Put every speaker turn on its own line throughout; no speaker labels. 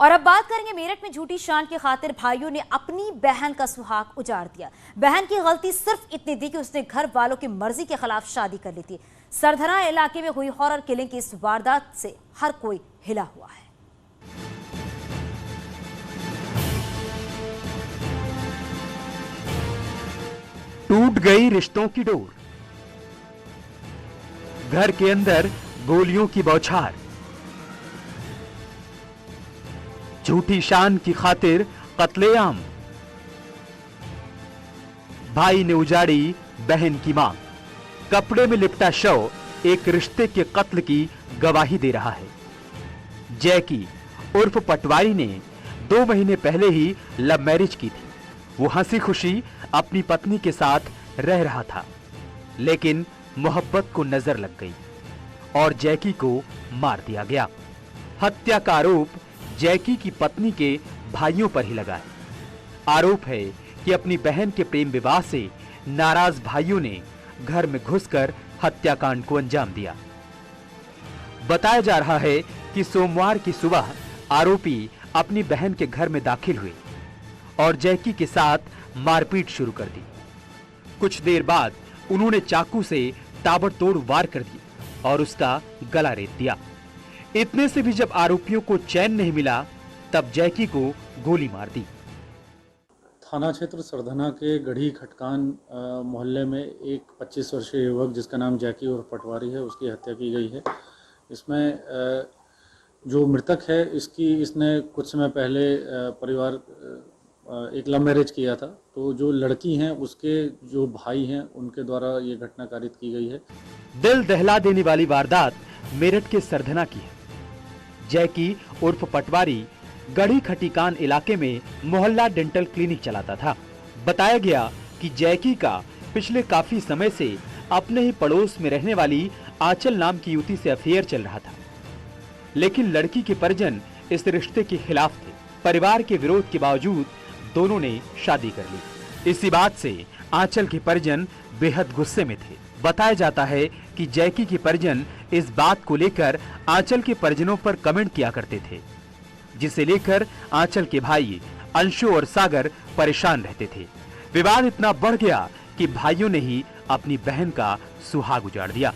और अब बात करेंगे मेरठ में झूठी शान की खातिर भाइयों ने अपनी बहन का सुहाग उजाड़ दिया। बहन की गलती सिर्फ इतनी थी कि उसने घर वालों की मर्जी के खिलाफ शादी कर ली थी। सरधना इलाके में हुई हॉरर किलिंग की इस वारदात से हर कोई हिला हुआ है।
टूट गई रिश्तों की डोर, घर के अंदर गोलियों की बौछार, झूठी शान की खातिर कत्लेआम, भाई ने उजाड़ी बहन की मांग, कपड़े में लिपटा शव एक रिश्ते के कत्ल की गवाही दे रहा है। जैकी उर्फ पटवारी ने 2 महीने पहले ही लव मैरिज की थी। वो हंसी खुशी अपनी पत्नी के साथ रह रहा था, लेकिन मोहब्बत को नजर लग गई और जैकी को मार दिया गया। हत्या का आरोप जैकी की पत्नी के भाइयों पर ही लगा है। आरोप है कि अपनी बहन के प्रेम विवाह से नाराज भाइयों ने घर में घुसकर हत्याकांड को अंजाम दिया। बताया जा रहा है कि सोमवार की सुबह आरोपी अपनी बहन के घर में दाखिल हुए और जैकी के साथ मारपीट शुरू कर दी। कुछ देर बाद उन्होंने चाकू से ताबड़तोड़ वार कर दिया और उसका गला रेत दिया। इतने से भी जब आरोपियों को चैन नहीं मिला, तब जैकी को गोली मार दी।
थाना क्षेत्र सरधना के गढ़ी खटकान मोहल्ले में एक 25 वर्षीय युवक जिसका नाम जैकी और पटवारी है, उसकी हत्या की गई है। इसमें जो मृतक है इसने कुछ समय पहले परिवार एक लव मैरिज किया था, तो जो लड़की हैं उसके जो भाई हैं उनके द्वारा ये घटना कारित की गई है।
दिल दहला देने वाली वारदात मेरठ के सरधना की है। जैकी उर्फ पटवारी गढ़ी खटीकान इलाके में मोहल्ला डेंटल क्लिनिक चलाता था। बताया गया कि जैकी का पिछले काफी समय से अपने ही पड़ोस में रहने वाली आंचल नाम की युवती से अफेयर चल रहा था, लेकिन लड़की के परिजन इस रिश्ते के खिलाफ थे। परिवार के विरोध के बावजूद दोनों ने शादी कर ली। इसी बात से आंचल के परिजन बेहद गुस्से में थे। बताया जाता है कि जैकी के परिजन इस बात को लेकर आंचल के परिजनों पर कमेंट किया करते थे, जिसे लेकर आंचल के भाई अंशु और सागर परेशान रहते थे। विवाद इतना बढ़ गया कि भाइयों ने ही अपनी बहन का सुहाग उजाड़ दिया।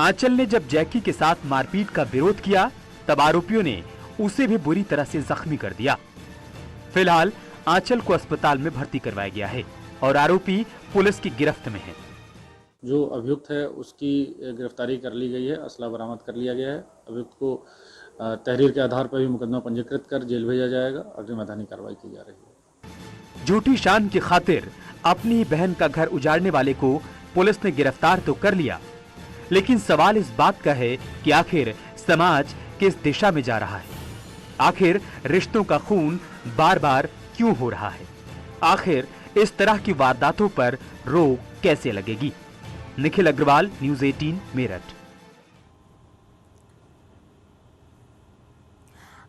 आंचल ने जब जैकी के साथ मारपीट का विरोध किया, तब आरोपियों ने उसे भी बुरी तरह से जख्मी कर दिया। फिलहाल आंचल को अस्पताल में भर्ती करवाया गया है और आरोपी पुलिस की गिरफ्त में है।
जो अभियुक्त है उसकी गिरफ्तारी कर ली गई है, असला बरामद कर लिया गया है। अभियुक्त को तहरीर के आधार पर भी मुकदमा पंजीकृत कर जेल भेजा जाएगा। अग्रिम मैदानी कार्रवाई की जा रही है।
झूठी शान की खातिर अपनी बहन का घर उजाड़ने वाले को पुलिस ने गिरफ्तार तो कर लिया, लेकिन सवाल इस बात का है कि आखिर समाज किस दिशा में जा रहा है। आखिर रिश्तों का खून बार बार क्यों हो रहा है? आखिर इस तरह की वारदातों पर रोक कैसे लगेगी? निखिल अग्रवाल, न्यूज़ 18 मेरठ।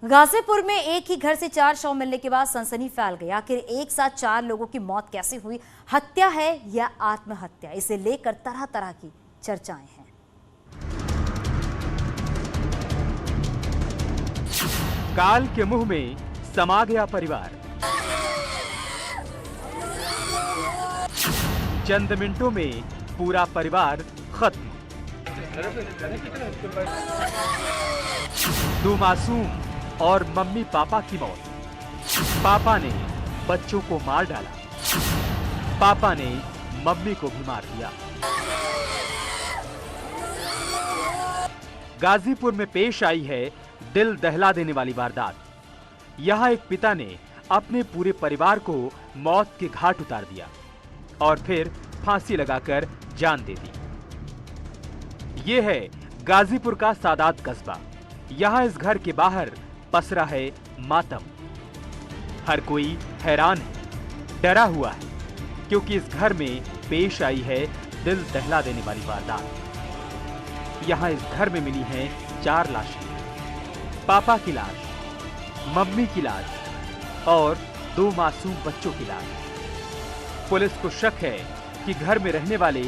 गाजीपुर में एक ही घर से 4 शव मिलने के बाद सनसनी फैल गई। आखिर एक साथ 4 लोगों की मौत कैसे हुई? हत्या है या आत्महत्या? इसे लेकर तरह तरह की चर्चाएं हैं।
काल के मुंह में समा गया परिवार। चंद मिनटों में पूरा परिवार खत्म। 2 मासूम और मम्मी पापा की मौत। पापा ने बच्चों को मार डाला, पापा ने मम्मी को भी मार दिया। गाजीपुर में पेश आई है दिल दहला देने वाली वारदात। यहाँ एक पिता ने अपने पूरे परिवार को मौत के घाट उतार दिया और फिर फांसी लगाकर जान दे दी। ये है गाजीपुर का सादात कस्बा। यहाँ इस घर के बाहर पसरा है मातम। हर कोई हैरान है, डरा हुआ है, क्योंकि इस घर में पेश आई है दिल दहला देने वाली वारदात। यहाँ इस घर में मिली हैं 4 लाशें। पापा की लाश, मम्मी की लाश और 2 मासूम बच्चों की लाश। पुलिस को शक है कि घर में रहने वाले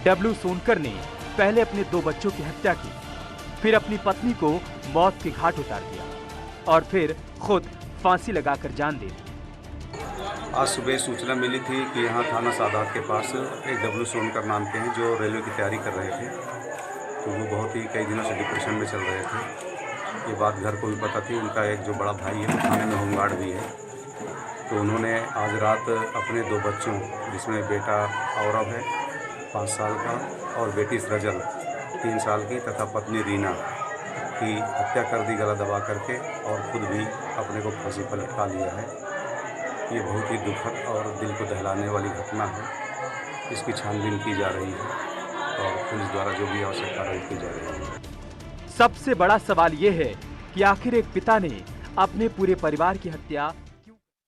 डब्लू सोनकर ने पहले अपने 2 बच्चों की हत्या की, फिर अपनी पत्नी को मौत के घाट उतार दिया। और फिर खुद फांसी लगाकर जान दे दी।
आज सुबह सूचना मिली थी कि यहाँ थाना सादात के पास एक डब्लू सोनकर नाम के हैं जो रेलवे की तैयारी कर रहे थे। तो वो बहुत ही कई दिनों से डिप्रेशन में चल रहे थे। ये बात घर को भी पता थी। उनका एक जो बड़ा भाई है थाने में होमगार्ड भी है। तो उन्होंने आज रात अपने 2 बच्चों, जिसमें बेटा औरव है 5 साल का और बेटी सृजल 3 साल की तथा पत्नी रीना की हत्या कर दी गला दबा करके, और खुद भी अपने को फांसी पर लटका लिया है। ये बहुत ही दुखद और दिल को दहलाने वाली घटना है। इसकी छानबीन की जा रही है और पुलिस द्वारा जो भी आवश्यक कार्रवाई की जा रही है।
सबसे बड़ा सवाल ये है कि आखिर एक पिता ने अपने पूरे परिवार की हत्या